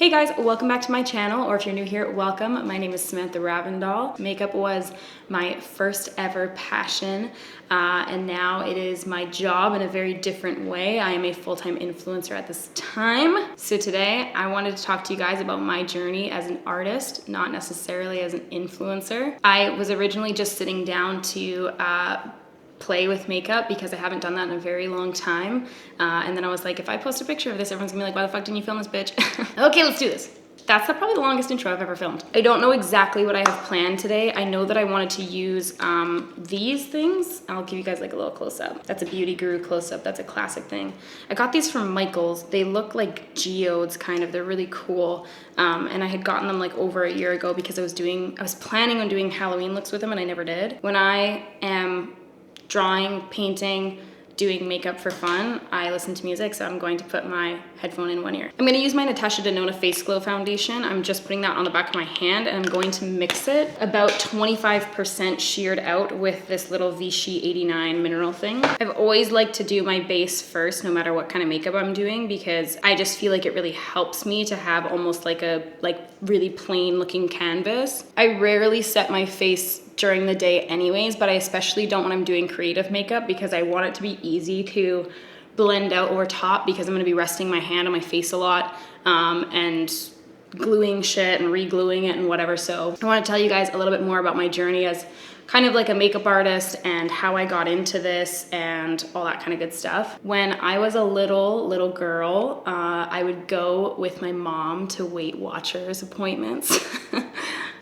Hey guys, welcome back to my channel, or if you're new here, welcome. My name is Samantha Ravndahl. Makeup was my first ever passion, and now it is my job in a very different way. I am a full-time influencer at this time. So today I wanted to talk to you guys about my journey as an artist, not necessarily as an influencer. I was originally just sitting down to play with makeup because I haven't done that in a very long time. And then I was like, if I post a picture of this, everyone's gonna be like, why the fuck didn't you film this, bitch? Okay, let's do this. That's probably the longest intro I've ever filmed. I don't know exactly what I have planned today. I know that I wanted to use these things. I'll give you guys like a little close-up. That's a Beauty Guru close-up. That's a classic thing. I got these from Michael's. They look like geodes kind of. They're really cool. And I had gotten them like over a year ago because I was planning on doing Halloween looks with them and I never did. When I am drawing, painting, doing makeup for fun, I listen to music, so I'm going to put my headphone in one ear. I'm gonna use my Natasha Denona Face Glow Foundation. I'm just putting that on the back of my hand and I'm going to mix it about 25% sheared out with this little Vichy 89 mineral thing. I've always liked to do my base first, no matter what kind of makeup I'm doing, because I just feel like it really helps me to have almost like a really plain looking canvas. I rarely set my face during the day anyways, but I especially don't when I'm doing creative makeup because I want it to be easy to blend out over top because I'm gonna be resting my hand on my face a lot and gluing shit and re-gluing it and whatever. So I wanna tell you guys a little bit more about my journey as kind of like a makeup artist and how I got into this and all that kind of good stuff. When I was a little girl, I would go with my mom to Weight Watchers appointments.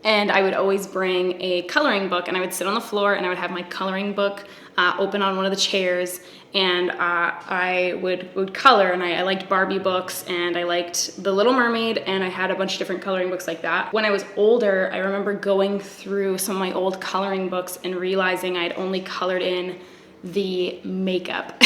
And I would always bring a coloring book and I would sit on the floor and I would have my coloring book open on one of the chairs and I would color, and I liked Barbie books and I liked The Little Mermaid, and I had a bunch of different coloring books like that. When I was older, I remember going through some of my old coloring books and realizing I'd only colored in the makeup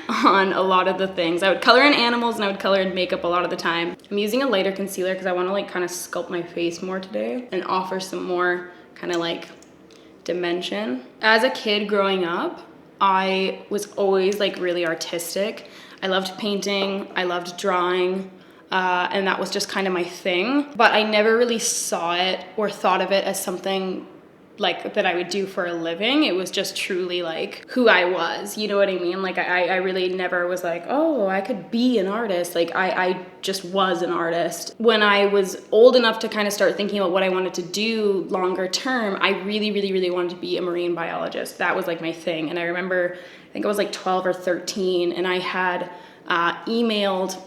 on a lot of the things. I would color in animals and I would color in makeup a lot of the time. I'm using a lighter concealer because I want to like kind of sculpt my face more today and offer some more kind of like dimension. As a kid growing up, I was always like really artistic. I loved painting, I loved drawing, and that was just kind of my thing. But I never really saw it or thought of it as something like that I would do for a living. It was just truly like who I was, you know what I mean? Like I really never was like, oh, I could be an artist. Like I just was an artist. When I was old enough to kind of start thinking about what I wanted to do longer term, I really wanted to be a marine biologist. That was like my thing. And I remember, I think I was like 12 or 13 and I had emailed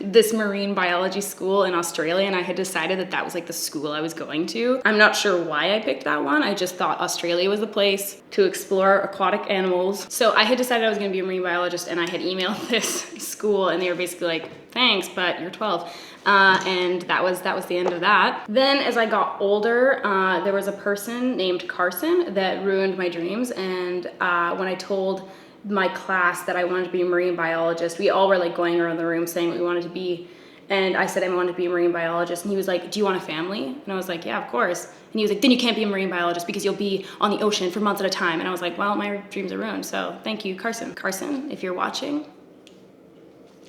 this marine biology school in Australia, and I had decided that that was like the school I was going to. I'm not sure why I picked that one. I just thought Australia was the place to explore aquatic animals. So I had decided I was gonna be a marine biologist, and I had emailed this school and they were basically like, thanks, but you're 12. And that was the end of that. Then as I got older, there was a person named Karson that ruined my dreams, and when I told my class that I wanted to be a marine biologist, we all were like going around the room saying what we wanted to be, and I said I wanted to be a marine biologist, and he was like, do you want a family? And I was like, yeah, of course. And he was like, then you can't be a marine biologist because you'll be on the ocean for months at a time. And I was like, well, my dreams are ruined, so thank you, Karson. Karson, if you're watching,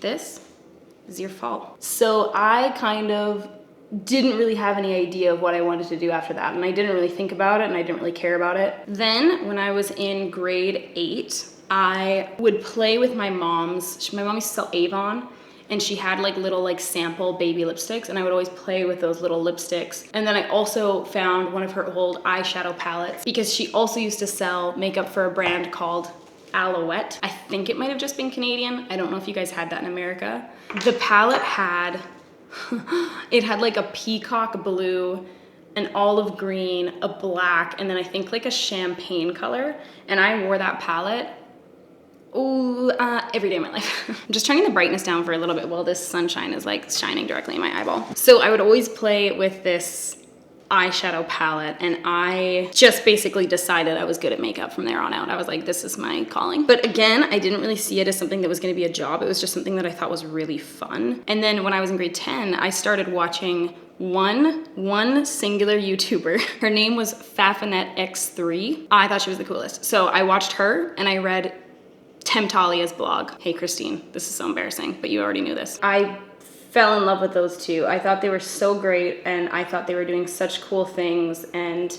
this is your fault. So I kind of didn't really have any idea of what I wanted to do after that, and I didn't really think about it and I didn't really care about it. Then when I was in grade 8, I would play with my mom's, my mom used to sell Avon, and she had like little like sample baby lipsticks, and I would always play with those little lipsticks. And then I also found one of her old eyeshadow palettes because she also used to sell makeup for a brand called Alouette. I think it might have just been Canadian. I don't know if you guys had that in America. The palette had, it had like a peacock blue, an olive green, a black, and then I think like a champagne color. And I wore that palette every day of my life. I'm just turning the brightness down for a little bit while this sunshine is like shining directly in my eyeball. So I would always play with this eyeshadow palette, and I just basically decided I was good at makeup from there on out. I was like, this is my calling. But again, I didn't really see it as something that was gonna be a job. It was just something that I thought was really fun. And then when I was in grade 10, I started watching one singular YouTuber. Her name was Fafinetx3. I thought she was the coolest. So I watched her and I read Temptalia's blog. Hey Christine, this is so embarrassing, but you already knew this. I fell in love with those two. I thought they were so great, and I thought they were doing such cool things, and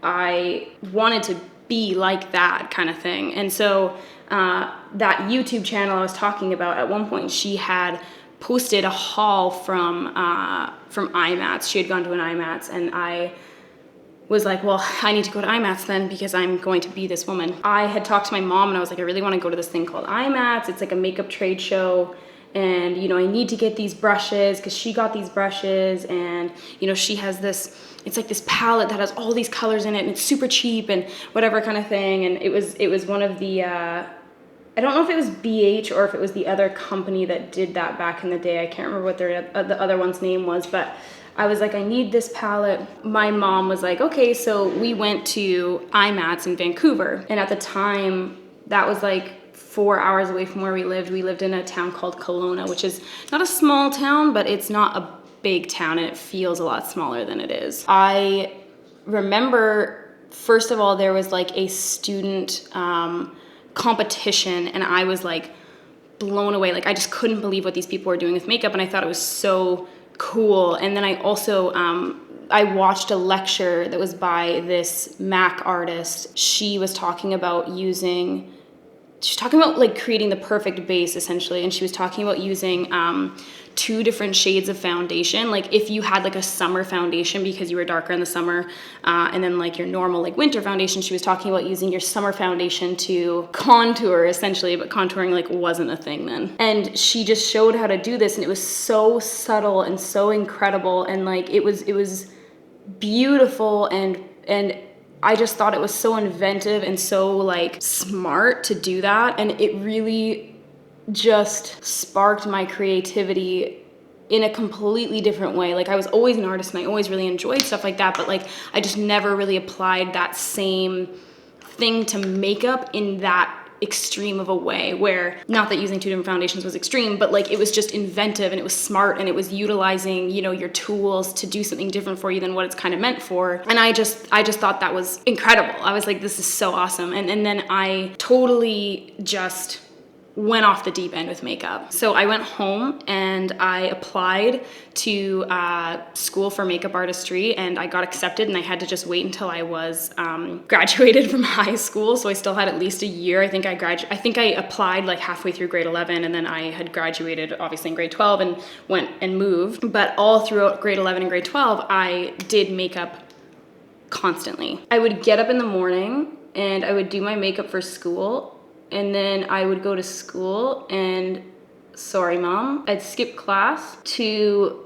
I wanted to be like that kind of thing. And so that YouTube channel I was talking about, at one point she had posted a haul from IMATS. She had gone to an IMATS, and I was like, well, I need to go to IMATS then, because I'm going to be this woman. I had talked to my mom, and I was like, I really want to go to this thing called IMATS. It's like a makeup trade show, and I need to get these brushes, because she got these brushes, and she has this, it's like this palette that has all these colors in it, and it's super cheap and whatever kind of thing. And it was one of the I don't know if it was BH or if it was the other company that did that back in the day. I can't remember what the other one's name was, but I was like, I need this palette. My mom was like, okay. So we went to IMATS in Vancouver, and at the time that was like 4 hours away from where we lived. We lived in a town called Kelowna, which is not a small town, but it's not a big town, and it feels a lot smaller than it is. I remember, first of all, there was like a student competition, and I was like blown away. Like, I just couldn't believe what these people were doing with makeup, and I thought it was so cool. And then I also I watched a lecture that was by this Mac artist. She was talking about like creating the perfect base, essentially, and she was talking about using 2 different shades of foundation. Like, if you had like a summer foundation because you were darker in the summer, and then like your normal like winter foundation, she was talking about using your summer foundation to contour, essentially, but contouring like wasn't a thing then. And she just showed how to do this, and it was so subtle and so incredible, and like it was beautiful, and I just thought it was so inventive and so like smart to do that, and it really just sparked my creativity in a completely different way. Like, I was always an artist, and I always really enjoyed stuff like that, but like I just never really applied that same thing to makeup in that extreme of a way, where, not that using 2 different foundations was extreme, but like it was just inventive, and it was smart, and it was utilizing your tools to do something different for you than what it's kind of meant for. And I just thought that was incredible. I was like, this is so awesome. And then I totally just went off the deep end with makeup. So I went home and I applied to school for makeup artistry, and I got accepted, and I had to just wait until I was graduated from high school. So I still had at least a year. I think I applied like halfway through grade 11, and then I had graduated obviously in grade 12 and went and moved. But all throughout grade 11 and grade 12, I did makeup constantly. I would get up in the morning and I would do my makeup for school, and then I would go to school, and sorry mom, I'd skip class to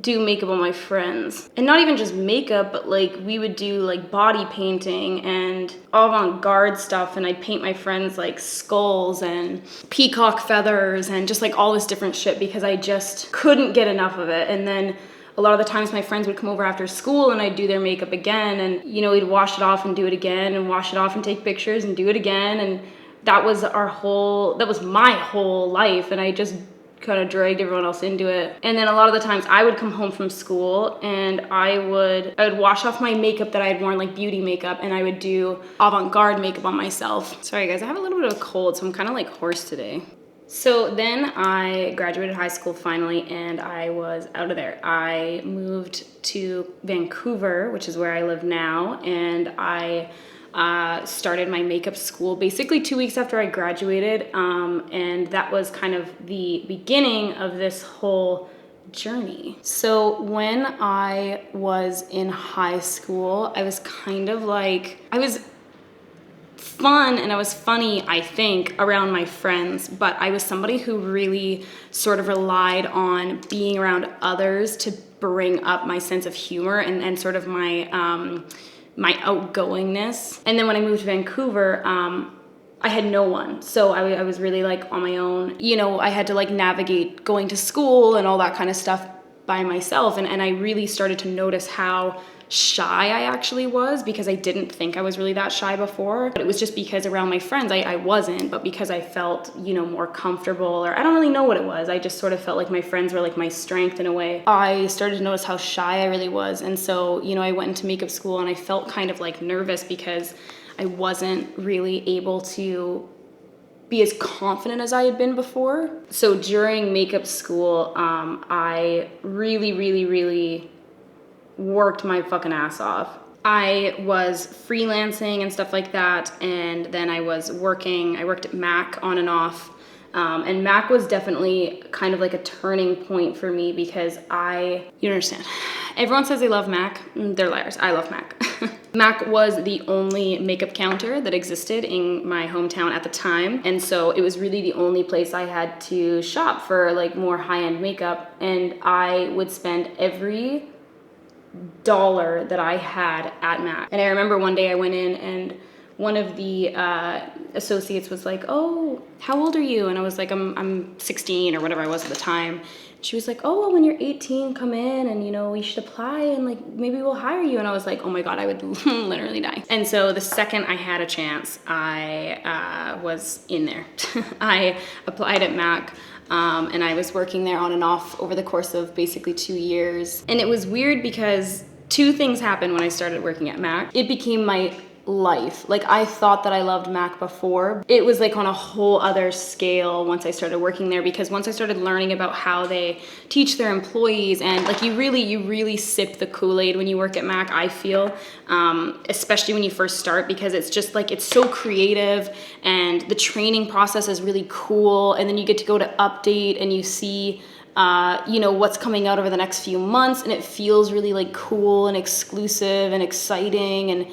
do makeup on my friends. And not even just makeup, but like we would do like body painting and avant-garde stuff, and I'd paint my friends like skulls and peacock feathers and just like all this different shit, because I just couldn't get enough of it. And then a lot of the times my friends would come over after school, and I'd do their makeup again, and we'd wash it off and do it again, and wash it off and take pictures and do it again. And that was my whole life, and I just kind of dragged everyone else into it. And then a lot of the times I would come home from school, and I would wash off my makeup that I had worn, like beauty makeup, and I would do avant-garde makeup on myself. Sorry guys, I have a little bit of a cold, so I'm kind of like hoarse today. So then I graduated high school finally, and I was out of there. I moved to Vancouver, which is where I live now, and I started my makeup school basically 2 weeks after I graduated, and that was kind of the beginning of this whole journey. So when I was in high school, I was kind of like, I was fun and I was funny, I think, around my friends, but I was somebody who really sort of relied on being around others to bring up my sense of humor and sort of my outgoingness. And then when I moved to Vancouver, I had no one. So I was really like on my own. I had to like navigate going to school and all that kind of stuff by myself. And I really started to notice how shy I actually was, because I didn't think I was really that shy before. But it was just because around my friends I wasn't, but because I felt, more comfortable, or I don't really know what it was. I just sort of felt like my friends were like my strength in a way. I started to notice how shy I really was. And so, I went into makeup school, and I felt kind of like nervous because I wasn't really able to be as confident as I had been before. So during makeup school, I really worked my fucking ass off. I was freelancing and stuff like that, and then I was working. I worked at Mac on and off, and Mac was definitely kind of like a turning point for me because you don't understand. Everyone says they love Mac. They're liars. I love Mac. Mac was the only makeup counter that existed in my hometown at the time, and so it was really the only place I had to shop for like more high-end makeup, and I would spend every dollar that I had at Mac. And I remember one day I went in and one of the associates was like, "Oh, how old are you?" And I was like, I'm 16 or whatever I was at the time. She was like, "Oh, well, when you're 18, come in and, you know, you should apply and like maybe we'll hire you." And I was like, oh my God, I would literally die. And so the second I had a chance, I was in there. I applied at Mac. And I was working there on and off over the course of basically 2 years. And it was weird because two things happened when I started working at Mac. It became my life. Like, I thought that I loved Mac before. It was like on a whole other scale once I started working there, because once I started learning about how they teach their employees, and like you really sip the Kool-Aid when you work at Mac, I feel, especially when you first start, because it's just like, it's so creative and the training process is really cool. And then you get to go to update and you see you know, what's coming out over the next few months, and it feels really like cool and exclusive and exciting. And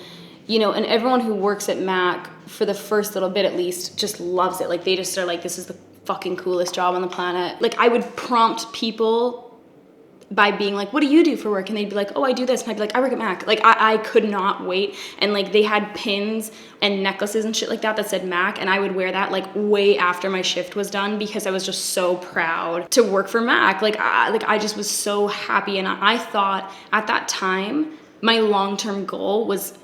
you know, and everyone who works at Mac, for the first little bit at least, just loves it. Like, they just are like, this is the fucking coolest job on the planet. Like, I would prompt people by being like, what do you do for work? And they'd be like, oh, I do this. And I'd be like, I work at Mac. Like, I could not wait. And like, they had pins and necklaces and shit like that that said Mac, and I would wear that like way after my shift was done, because I was just so proud to work for Mac. Like I just was so happy. And I thought at that time, my long-term goal was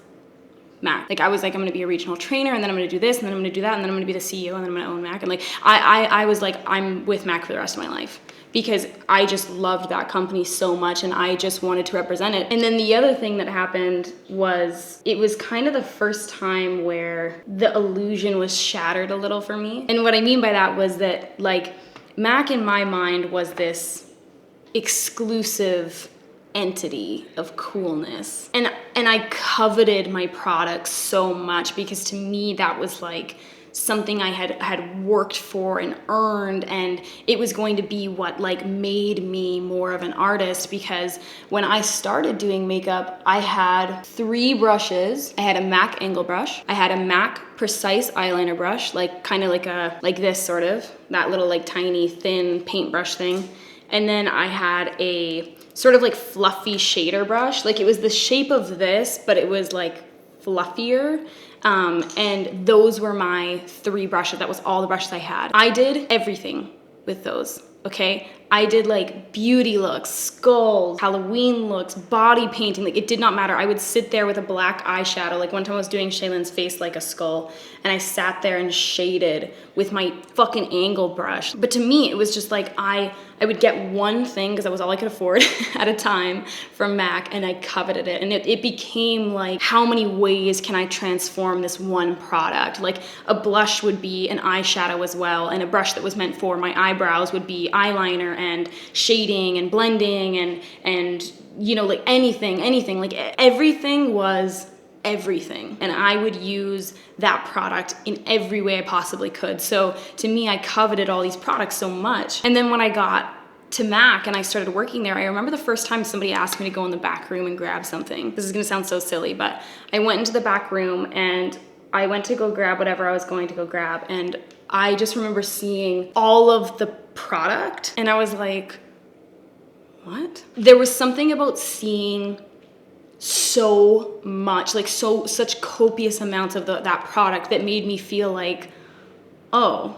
Mac. Like, I was like, I'm gonna be a regional trainer, and then I'm gonna do this, and then I'm gonna do that, and then I'm gonna be the CEO, and then I'm gonna own Mac. And like, I was like, I'm with Mac for the rest of my life, because I just loved that company so much, and I just wanted to represent it. And then the other thing that happened was, it was kind of the first time where the illusion was shattered a little for me. And what I mean by that was that, like, Mac in my mind was this exclusive entity of coolness, and I coveted my products so much, because to me that was like something I had worked for and earned, and it was going to be what like made me more of an artist. Because when I started doing makeup, I had 3 brushes. I had a Mac angle brush, I had a Mac precise eyeliner brush, like kind of like this sort of, that little like tiny thin paintbrush thing, and then I had a sort of like fluffy shader brush. Like, it was the shape of this, but it was like fluffier. And those were my 3 brushes. That was all the brushes I had. I did everything with those, okay? I did like beauty looks, skulls, Halloween looks, body painting. Like, it did not matter. I would sit there with a black eyeshadow. Like, one time I was doing Shaylin's face like a skull, and I sat there and shaded with my fucking angle brush. But to me, it was just like, I would get one thing, because that was all I could afford at a time, from Mac, and I coveted it. And it became like, how many ways can I transform this one product? Like, a blush would be an eyeshadow as well, and a brush that was meant for my eyebrows would be eyeliner and shading and blending and you know, like anything, like everything was everything. And I would use that product in every way I possibly could. So to me, I coveted all these products so much. And then when I got to Mac and I started working there, I remember the first time somebody asked me to go in the back room and grab something. This is gonna sound so silly, but I went into the back room and I went to go grab whatever I was going to go grab, and I just remember seeing all of the product, and I was like, what? There was something about seeing so much, like such copious amounts of that product that made me feel like, oh,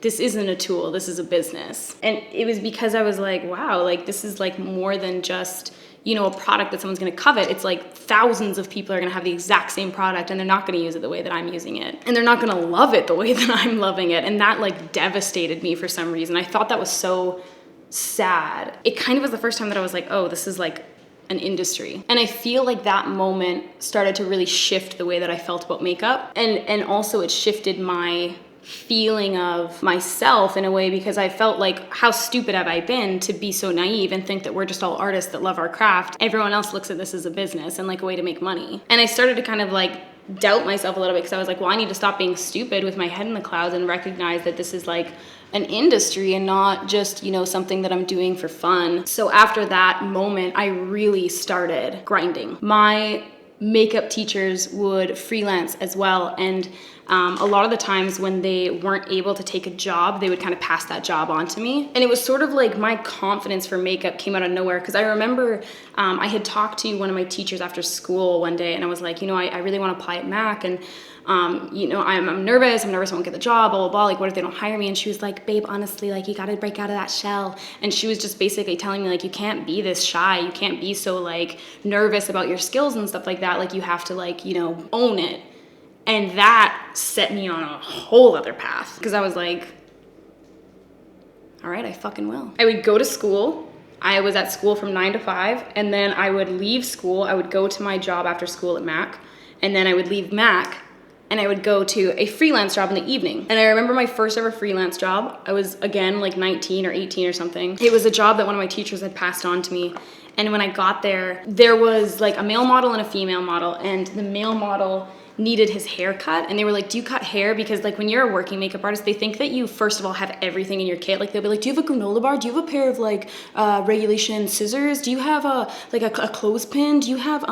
this isn't a tool, this is a business. And it was because I was like, wow, like this is like more than just, you know, a product that someone's gonna covet. It's like thousands of people are gonna have the exact same product, and they're not gonna use it the way that I'm using it. And they're not gonna love it the way that I'm loving it. And that like devastated me for some reason. I thought that was so sad. It kind of was the first time that I was like, oh, this is like an industry. And I feel like that moment started to really shift the way that I felt about makeup. And also it shifted my feeling of myself in a way, because I felt like, how stupid have I been to be so naive and think that we're just all artists that love our craft. Everyone else looks at this as a business and like a way to make money. And I started to kind of like doubt myself a little bit, because I was like, well, I need to stop being stupid with my head in the clouds and recognize that this is like an industry and not just, you know, something that I'm doing for fun. So after that moment, I really started grinding. My makeup teachers would freelance as well, and a lot of the times when they weren't able to take a job, they would kind of pass that job on to me. And it was sort of like my confidence for makeup came out of nowhere, because I remember I had talked to one of my teachers after school one day, and I was like, you know, I really want to apply at Mac, and you know, I'm nervous I won't get the job, blah, blah, blah, like what if they don't hire me? And she was like, babe, honestly, like you gotta break out of that shell. And she was just basically telling me like, you can't be this shy, you can't be so like nervous about your skills and stuff like that, like you have to like, you know, own it. And that set me on a whole other path, because I was like, all right, I fucking will. I would go to school. I was at school from 9 to 5, and then I would leave school. I would go to my job after school at Mac, and then I would leave Mac, and I would go to a freelance job in the evening. And I remember my first ever freelance job. I was, again, like 19 or 18 or something. It was a job that one of my teachers had passed on to me. And when I got there, there was like a male model and a female model, and the male model needed his hair cut, and they were like, do you cut hair? Because like when you're a working makeup artist, they think that you first of all have everything in your kit. Like they'll be like, do you have a granola bar? Do you have a pair of like regulation scissors? Do you have a clothespin? Do you have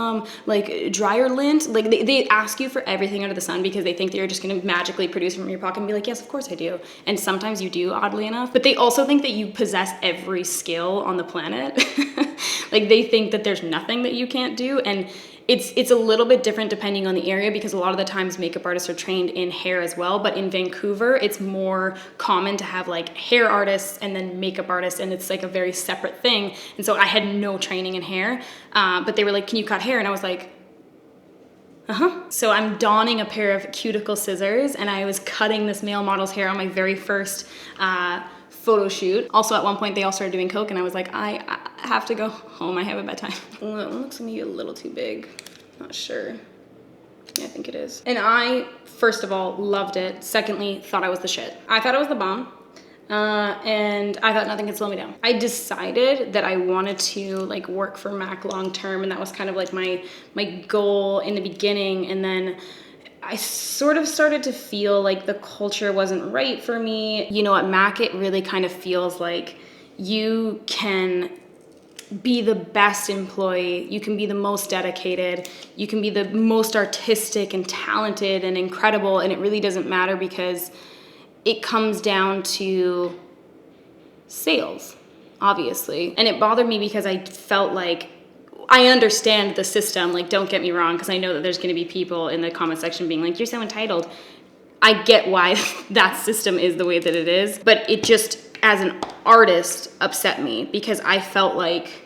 like dryer lint? Like they ask you for everything under the sun, because they think that you're just gonna magically produce from your pocket and be like, yes, of course I do. And sometimes you do, oddly enough. But they also think that you possess every skill on the planet. Like they think that there's nothing that you can't do. And it's a little bit different depending on the area, because a lot of the times makeup artists are trained in hair as well. But in Vancouver, it's more common to have like hair artists and then makeup artists, and it's like a very separate thing. And so I had no training in hair, but they were like, can you cut hair? And I was like, So I'm donning a pair of cuticle scissors, and I was cutting this male model's hair on my very first photo shoot. Also, at one point, they all started doing coke, and I was like, I have to go home. I have a bedtime. Well, that one looks maybe a little too big. Not sure. Yeah, I think it is. And I, first of all, loved it. Secondly, thought I was the shit. I thought I was the bomb. And I thought nothing could slow me down. I decided that I wanted to like work for Mac long term, and that was kind of like my goal in the beginning. And then I sort of started to feel like the culture wasn't right for me. You know, at Mac, it really kind of feels like you can be the best employee, you can be the most dedicated, you can be the most artistic and talented and incredible, and it really doesn't matter, because it comes down to sales, obviously. And it bothered me because I felt like, I understand the system, like don't get me wrong, because I know that there's gonna be people in the comment section being like, you're so entitled. I get why that system is the way that it is, but it just, as an artist, upset me, because I felt like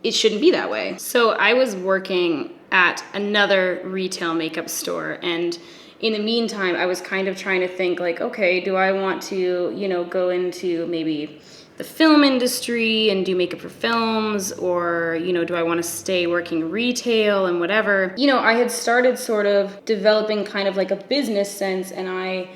it shouldn't be that way. So I was working at another retail makeup store, and in the meantime, I was kind of trying to think like, okay, do I want to, you know, go into maybe the film industry and do makeup for films, or, you know, do I want to stay working retail and whatever? You know, I had started sort of developing kind of like a business sense, and I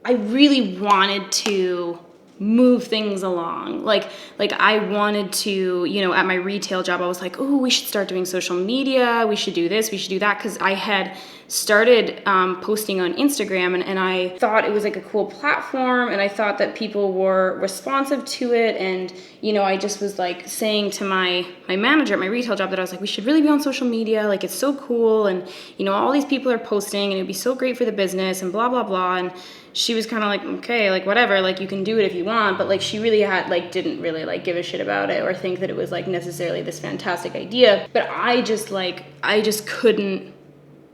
really wanted to move things along. Like I wanted to, you know, at my retail job, I was like, oh, we should start doing social media. We should do this, we should do that. Cause I had started posting on Instagram, and I thought it was like a cool platform, and I thought that people were responsive to it. And, you know, I just was like saying to my manager at my retail job that I was like, we should really be on social media. Like it's so cool. And, you know, all these people are posting, and it'd be so great for the business and blah, blah, blah. And she was kind of like, okay, like whatever, like you can do it if you want, but like she really had like didn't really like give a shit about it or think that it was like necessarily this fantastic idea. But I just couldn't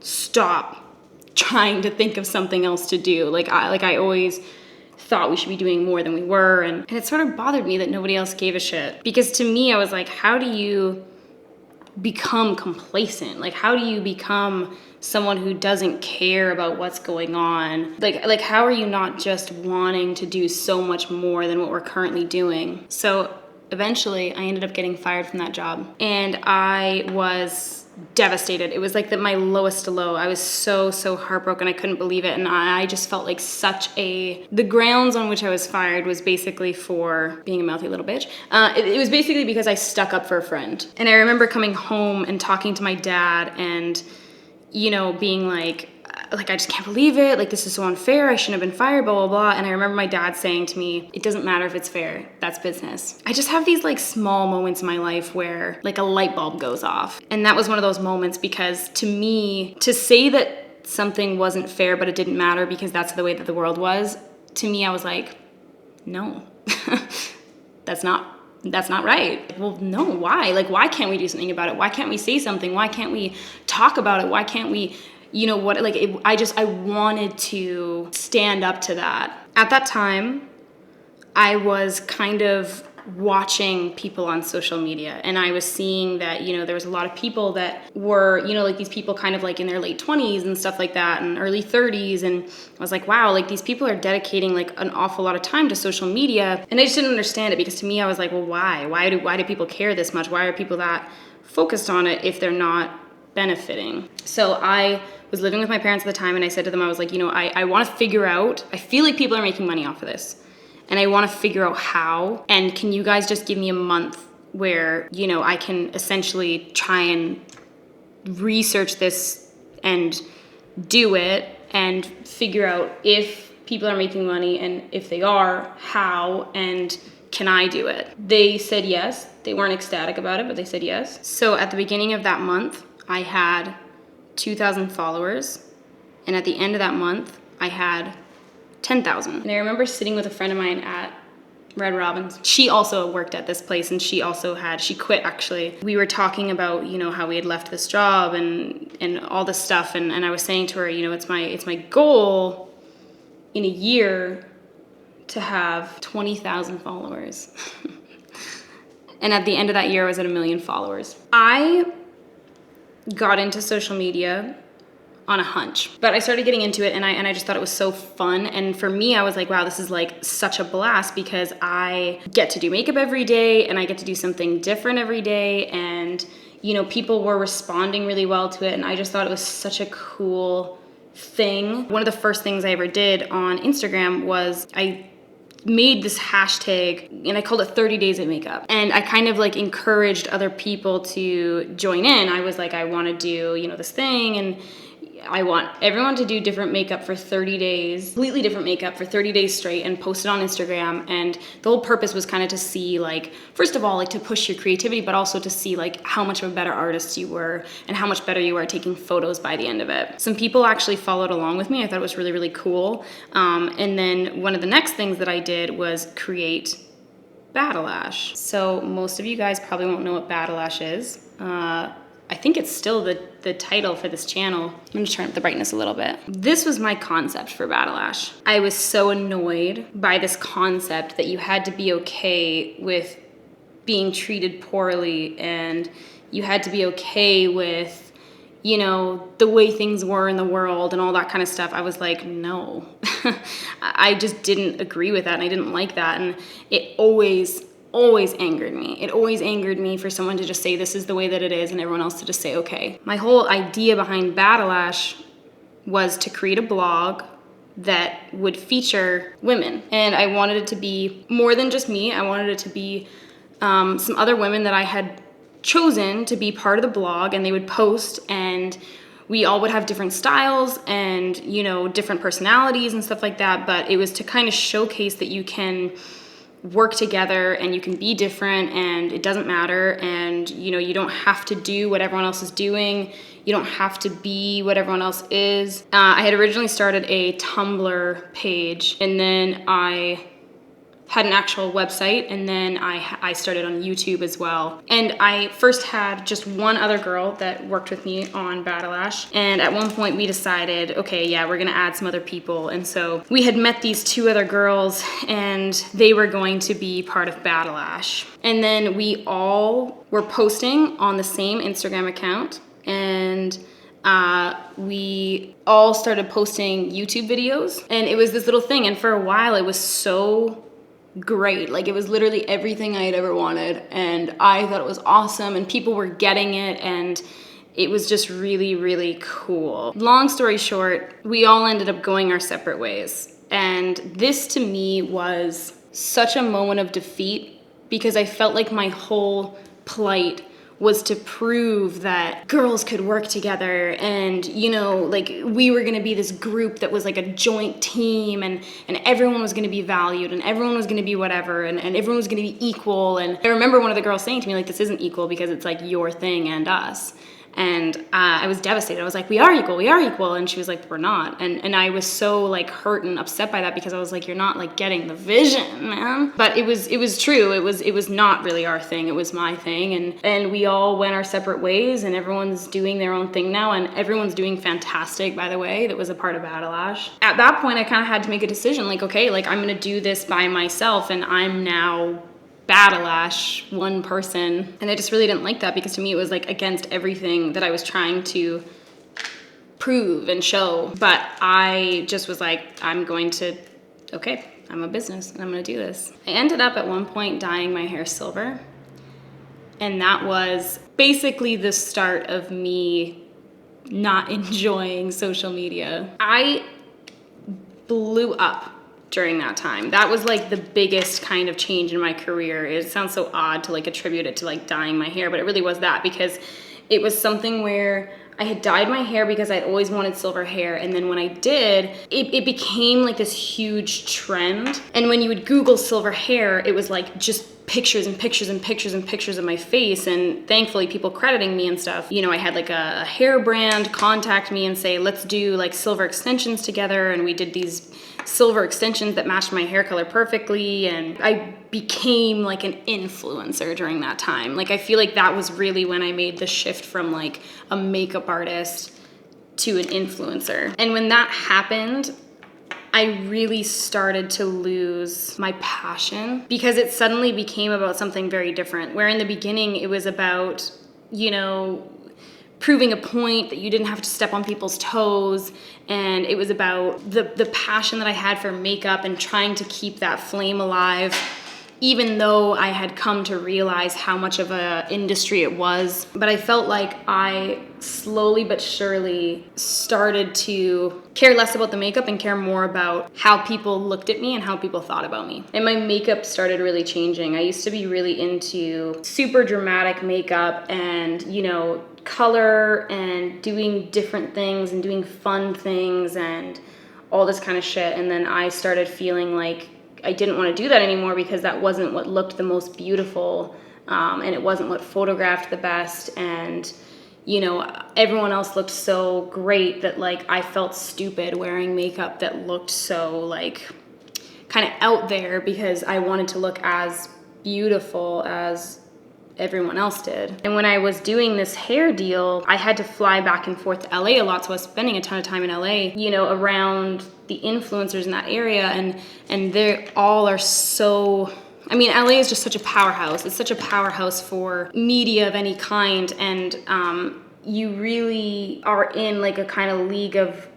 stop trying to think of something else to do. Like I always thought we should be doing more than we were, and it sort of bothered me that nobody else gave a shit. Because to me, I was like, how do you become complacent? Like how do you become someone who doesn't care about what's going on? Like how are you not just wanting to do so much more than what we're currently doing? So eventually I ended up getting fired from that job, and I was devastated. It was like my lowest low. I was so heartbroken. I couldn't believe it, and I just felt like the grounds on which I was fired was basically for being a mouthy little bitch. It was basically because I stuck up for a friend. And I remember coming home and talking to my dad and, being like, I just can't believe it. Like, this is so unfair. I shouldn't have been fired, blah, blah, blah. And I remember my dad saying to me, it doesn't matter if it's fair. That's business. I just have these small moments in my life where a light bulb goes off. And that was one of those moments, because to me, to say that something wasn't fair, but it didn't matter because that's the way that the world was, to me, I was like, no, that's not right. Well, no, why? Why can't we do something about it? Why can't we say something? Why can't we talk about it? Why can't we, I wanted to stand up to that. At that time, I was kind of watching people on social media, and I was seeing that, there was a lot of people that were, these people kind of in their late 20s and stuff like that, and early 30s, and I was like, wow, these people are dedicating an awful lot of time to social media, and I just didn't understand it, because to me, I was like, well, why? Why do people care this much? Why are people that focused on it if they're not benefiting? So I was living with my parents at the time, and I said to them, I was like, I want to figure out, I feel like people are making money off of this, and I want to figure out how, and can you guys just give me a month where, I can essentially try and research this and do it and figure out if people are making money, and if they are, how, and can I do it? They said yes. They weren't ecstatic about it, but they said yes. So at the beginning of that month, I had 2,000 followers, and at the end of that month, I had 10,000. And I remember sitting with a friend of mine at Red Robin's. She also worked at this place, and she quit actually. We were talking about, how we had left this job and all this stuff, and I was saying to her, it's my goal in a year to have 20,000 followers. And at the end of that year, I was at 1 million followers. I got into social media on a hunch, but I started getting into it, and I just thought it was so fun. And for me, I was like, wow, this is such a blast, because I get to do makeup every day, and I get to do something different every day, and people were responding really well to it, and I just thought it was such a cool thing. One of the first things I ever did on Instagram was I made this hashtag, and I called it 30 Days of Makeup. And I kind of encouraged other people to join in. I was like, I want to do, this thing, and I want everyone to do different makeup for 30 days, completely different makeup for 30 days straight, and post it on Instagram. And the whole purpose was kind of to see, first of all, to push your creativity, but also to see how much of a better artist you were and how much better you were at taking photos by the end of it. Some people actually followed along with me. I thought it was really, really cool. And then one of the next things that I did was create Battle Lash. So most of you guys probably won't know what Battle Lash is. I think it's still the title for this channel. I'm gonna turn up the brightness a little bit. This was my concept for Battle Lash. I was so annoyed by this concept that you had to be okay with being treated poorly, and you had to be okay with, the way things were in the world and all that kind of stuff. I was like, no. I just didn't agree with that, and I didn't like that, and it always angered me. It always angered me for someone to just say this is the way that it is, and everyone else to just say okay. My whole idea behind Battle Lash was to create a blog that would feature women, and I wanted it to be more than just me. I wanted it to be some other women that I had chosen to be part of the blog, and they would post, and we all would have different styles and different personalities and stuff like that, but it was to kind of showcase that you can work together and you can be different, and it doesn't matter, and you don't have to do what everyone else is doing. You don't have to be what everyone else is. I had originally started a Tumblr page, and then I had an actual website, and then I started on YouTube as well. And I first had just one other girl that worked with me on Battle Lash, and at one point we decided, okay, yeah, we're gonna add some other people. And so we had met these two other girls, and they were going to be part of Battle Lash. And then we all were posting on the same Instagram account, and we all started posting YouTube videos, and it was this little thing. And for a while it was so great. Like, it was literally everything I had ever wanted, and I thought it was awesome, and people were getting it, and it was just really, really cool. Long story short, we all ended up going our separate ways. And this to me was such a moment of defeat, because I felt like my whole plight was to prove that girls could work together, and, you know, like, we were gonna be this group that was like a joint team, and everyone was gonna be valued, and everyone was gonna be whatever, and everyone was gonna be equal. And I remember one of the girls saying to me, like, this isn't equal because it's like your thing and us. And I was devastated. I was like, we are equal. And she was like, we're not. And I was so like hurt and upset by that, because I was like, you're not like getting the vision, man. But it was true. It was not really our thing. It was my thing. And we all went our separate ways, and everyone's doing their own thing now. And everyone's doing fantastic, by the way, that was a part of Battle Ash. At that point, I kind of had to make a decision, like, okay, like, I'm going to do this by myself, and I'm now Battle Ash, one person. And I just really didn't like that, because to me it was like against everything that I was trying to prove and show. But I just was like, I'm a business, and I'm gonna do this. I ended up at one point dyeing my hair silver, and that was basically the start of me not enjoying social media. I blew up during that time. That was like the biggest kind of change in my career. It sounds so odd to like attribute it to like dyeing my hair, but it really was that, because it was something where I had dyed my hair because I'd always wanted silver hair, and then when I did, it became like this huge trend. And when you would Google silver hair, it was like just pictures and pictures and pictures and pictures of my face, and thankfully people crediting me and stuff. You know, I had like a hair brand contact me and say, let's do like silver extensions together, and we did these silver extensions that matched my hair color perfectly, and I became like an influencer during that time. Like, I feel like that was really when I made the shift from like a makeup artist to an influencer. And when that happened, I really started to lose my passion, because it suddenly became about something very different, where in the beginning it was about, you know, proving a point that you didn't have to step on people's toes, and it was about the passion that I had for makeup and trying to keep that flame alive, even though I had come to realize how much of a industry it was. But I felt like I slowly but surely started to care less about the makeup and care more about how people looked at me and how people thought about me. And my makeup started really changing. I used to be really into super dramatic makeup and, you know, color and doing different things and doing fun things and all this kind of shit. And then I started feeling like I didn't want to do that anymore, because that wasn't what looked the most beautiful, and it wasn't what photographed the best. And, you know, everyone else looked so great that like I felt stupid wearing makeup that looked so like kind of out there, because I wanted to look as beautiful as everyone else did. And when I was doing this hair deal, I had to fly back and forth to LA a lot, so I was spending a ton of time in LA, you know, around the influencers in that area, and they all are so, I mean, LA is just such a powerhouse. It's such a powerhouse for media of any kind, and you really are in like a kind of league of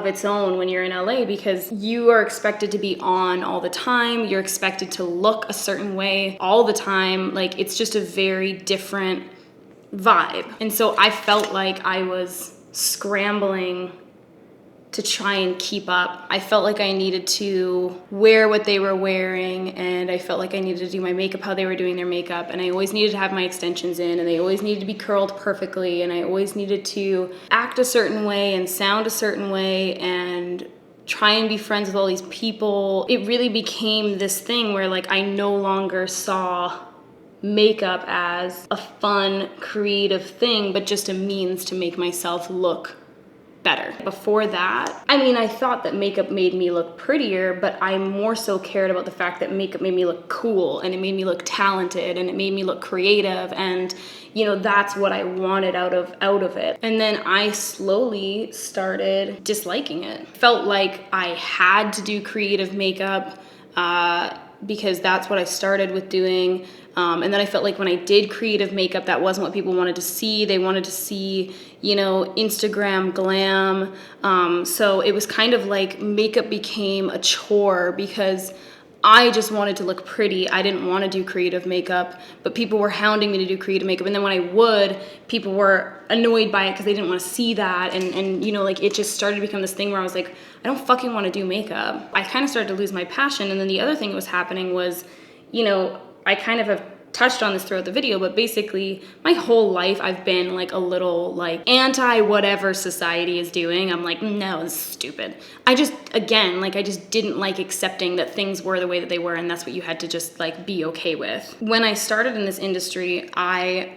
its own when you're in LA, because you are expected to be on all the time. You're expected to look a certain way all the time. Like, it's just a very different vibe. And so I felt like I was scrambling to try and keep up. I felt like I needed to wear what they were wearing, and I felt like I needed to do my makeup how they were doing their makeup, and I always needed to have my extensions in, and they always needed to be curled perfectly, and I always needed to act a certain way and sound a certain way and try and be friends with all these people. It really became this thing where like I no longer saw makeup as a fun, creative thing, but just a means to make myself look better. Before that, I mean, I thought that makeup made me look prettier, but I more so cared about the fact that makeup made me look cool, and it made me look talented, and it made me look creative, and you know, that's what I wanted out of it. And then I slowly started disliking it. Felt like I had to do creative makeup because that's what I started with doing. And then I felt like when I did creative makeup, that wasn't what people wanted to see. They wanted to see, you know, Instagram glam. So it was kind of like makeup became a chore, because I just wanted to look pretty. I didn't want to do creative makeup, but people were hounding me to do creative makeup. And then when I would, people were annoyed by it because they didn't want to see that. And you know, like it just started to become this thing where I was like, I don't fucking want to do makeup. I kind of started to lose my passion. And then the other thing that was happening was, you know, I kind of have touched on this throughout the video, but basically my whole life I've been like a little like anti whatever society is doing. I'm like, no, this is stupid. I just didn't like accepting that things were the way that they were, and that's what you had to just like be okay with. When I started in this industry, I'd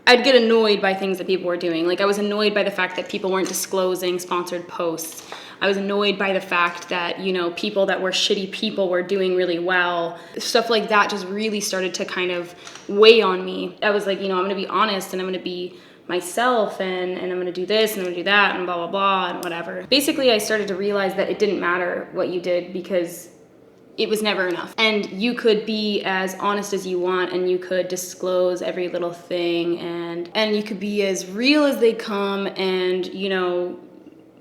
get annoyed by things that people were doing. Like I was annoyed by the fact that people weren't disclosing sponsored posts. I was annoyed by the fact that, you know, people that were shitty people were doing really well. Stuff like that just really started to kind of weigh on me. I was like, you know, I'm going to be honest and I'm going to be myself and I'm going to do this and I'm going to do that and blah, blah, blah and whatever. Basically, I started to realize that it didn't matter what you did because it was never enough. And you could be as honest as you want and you could disclose every little thing and you could be as real as they come and, you know,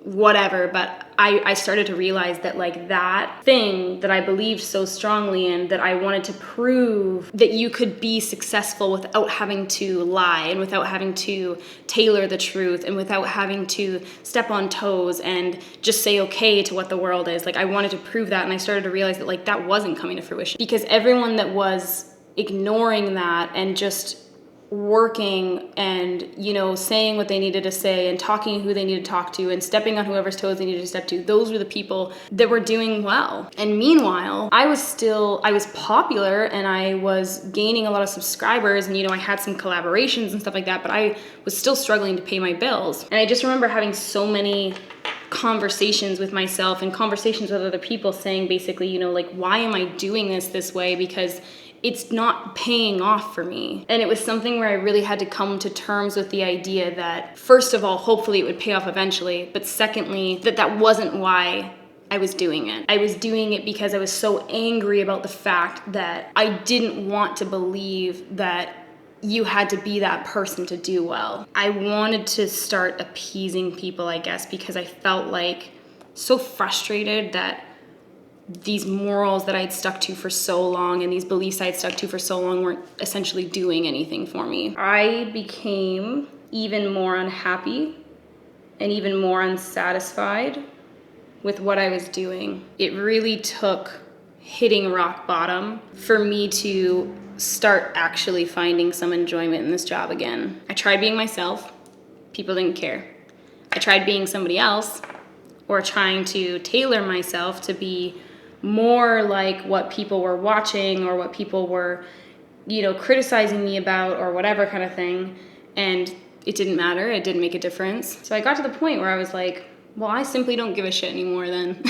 whatever, but I started to realize that like that thing that I believed so strongly in, that I wanted to prove that you could be successful without having to lie and without having to tailor the truth and without having to step on toes and just say okay to what the world is. Like I wanted to prove that, and I started to realize that like that wasn't coming to fruition because everyone that was ignoring that and just working and, you know, saying what they needed to say and talking who they needed to talk to and stepping on whoever's toes they needed to step to, those were the people that were doing well. And meanwhile, I was popular and I was gaining a lot of subscribers and, you know, I had some collaborations and stuff like that, but I was still struggling to pay my bills. And I just remember having so many conversations with myself and conversations with other people saying basically, you know, like, why am I doing this way? Because it's not paying off for me. And it was something where I really had to come to terms with the idea that, first of all, hopefully it would pay off eventually, but secondly, that wasn't why I was doing it. I was doing it because I was so angry about the fact that I didn't want to believe that you had to be that person to do well. I wanted to start appeasing people, I guess, because I felt like so frustrated that these morals that I'd stuck to for so long and these beliefs I'd stuck to for so long weren't essentially doing anything for me. I became even more unhappy and even more unsatisfied with what I was doing. It really took hitting rock bottom for me to start actually finding some enjoyment in this job again. I tried being myself. People didn't care. I tried being somebody else or trying to tailor myself to be more like what people were watching or what people were, you know, criticizing me about or whatever kind of thing. And it didn't matter. It didn't make a difference. So I got to the point where I was like, well, I simply don't give a shit anymore then.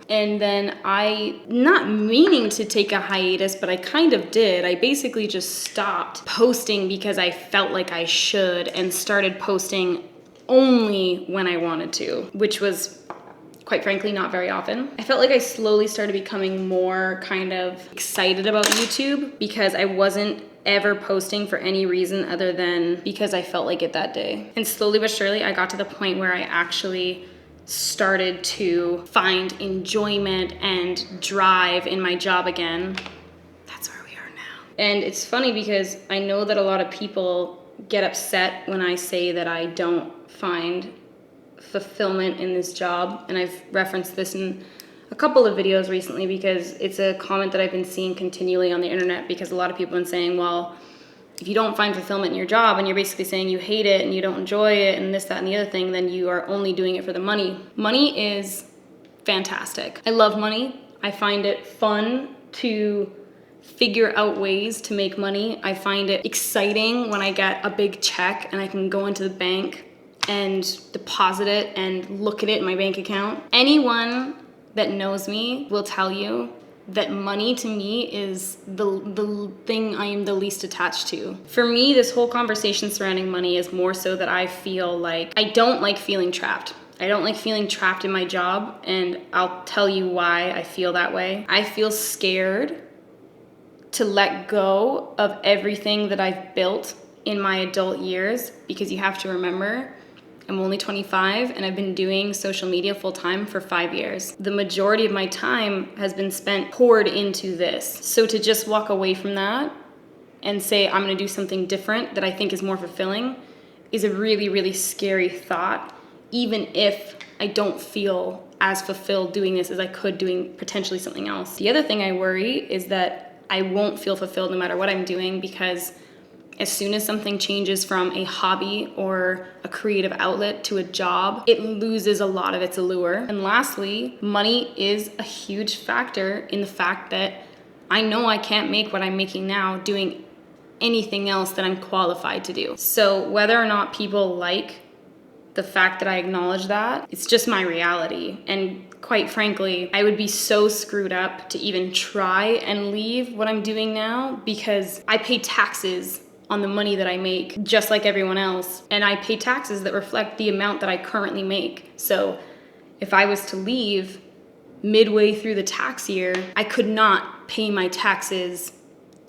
And then I, not meaning to take a hiatus, but I kind of did. I basically just stopped posting because I felt like I should and started posting only when I wanted to, which was quite frankly, not very often. I felt like I slowly started becoming more kind of excited about YouTube because I wasn't ever posting for any reason other than because I felt like it that day. And slowly but surely, I got to the point where I actually started to find enjoyment and drive in my job again. That's where we are now. And it's funny because I know that a lot of people get upset when I say that I don't find fulfillment in this job, and I've referenced this in a couple of videos recently because it's a comment that I've been seeing continually on the internet because a lot of people have been saying, well, if you don't find fulfillment in your job and you're basically saying you hate it and you don't enjoy it and this, that, and the other thing, then you are only doing it for the money. Money is fantastic. I love money. I find it fun to figure out ways to make money. I find it exciting when I get a big check and I can go into the bank and deposit it and look at it in my bank account. Anyone that knows me will tell you that money to me is the thing I am the least attached to. For me, this whole conversation surrounding money is more so that I feel like I don't like feeling trapped. I don't like feeling trapped in my job, and I'll tell you why I feel that way. I feel scared to let go of everything that I've built in my adult years because you have to remember, I'm only 25 and I've been doing social media full time for 5 years. The majority of my time has been spent poured into this. So to just walk away from that and say I'm gonna do something different that I think is more fulfilling is a really, really scary thought, even if I don't feel as fulfilled doing this as I could doing potentially something else. The other thing I worry is that I won't feel fulfilled no matter what I'm doing, because as soon as something changes from a hobby or a creative outlet to a job, it loses a lot of its allure. And lastly, money is a huge factor in the fact that I know I can't make what I'm making now doing anything else that I'm qualified to do. So whether or not people like the fact that I acknowledge that, it's just my reality. And quite frankly, I would be so screwed up to even try and leave what I'm doing now, because I pay taxes on the money that I make just like everyone else. And I pay taxes that reflect the amount that I currently make. So if I was to leave midway through the tax year, I could not pay my taxes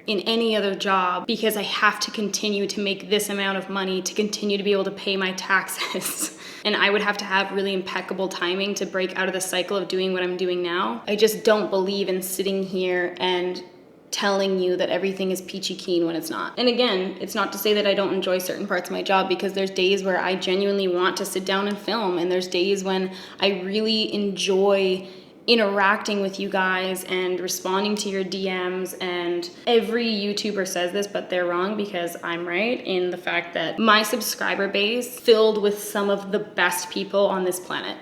in any other job, because I have to continue to make this amount of money to continue to be able to pay my taxes. And I would have to have really impeccable timing to break out of the cycle of doing what I'm doing now. I just don't believe in sitting here and telling you that everything is peachy keen when it's not. And again, it's not to say that I don't enjoy certain parts of my job, because there's days where I genuinely want to sit down and film, and there's days when I really enjoy interacting with you guys and responding to your DMs. And every YouTuber says this, but they're wrong, because I'm right in the fact that my subscriber base filled with some of the best people on this planet.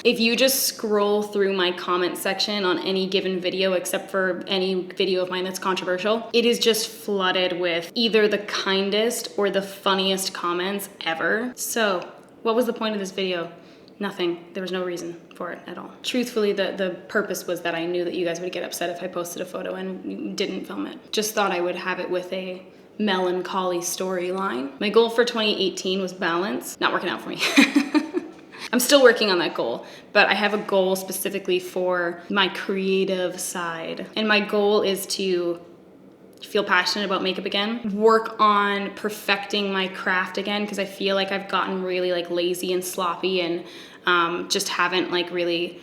If you just scroll through my comment section on any given video, except for any video of mine that's controversial, it is just flooded with either the kindest or the funniest comments ever. So what was the point of this video? Nothing. There was no reason for it at all. Truthfully, the purpose was that I knew that you guys would get upset if I posted a photo and didn't film it. Just thought I would have it with a melancholy storyline. My goal for 2018 was balance. Not working out for me. I'm still working on that goal, but I have a goal specifically for my creative side. And my goal is to feel passionate about makeup again, work on perfecting my craft again, because I feel like I've gotten really lazy and sloppy, and just haven't really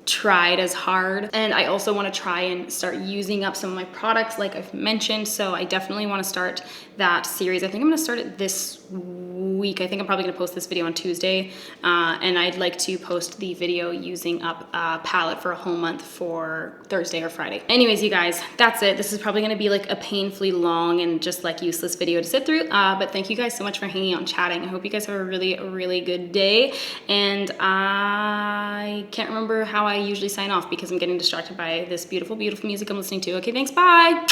tried as hard. And I also want to try and start using up some of my products like I've mentioned, so I definitely want to start that series. I think I'm going to start it this week. I think I'm probably going to post this video on Tuesday, and I'd like to post the video using up a palette for a whole month for Thursday or Friday. Anyways, you guys, that's it. This is probably going to be a painfully long and just useless video to sit through, but thank you guys so much for hanging out and chatting. I hope you guys have a really good day, and I can't remember how I usually sign off because I'm getting distracted by this beautiful music I'm listening to. Okay, thanks, bye!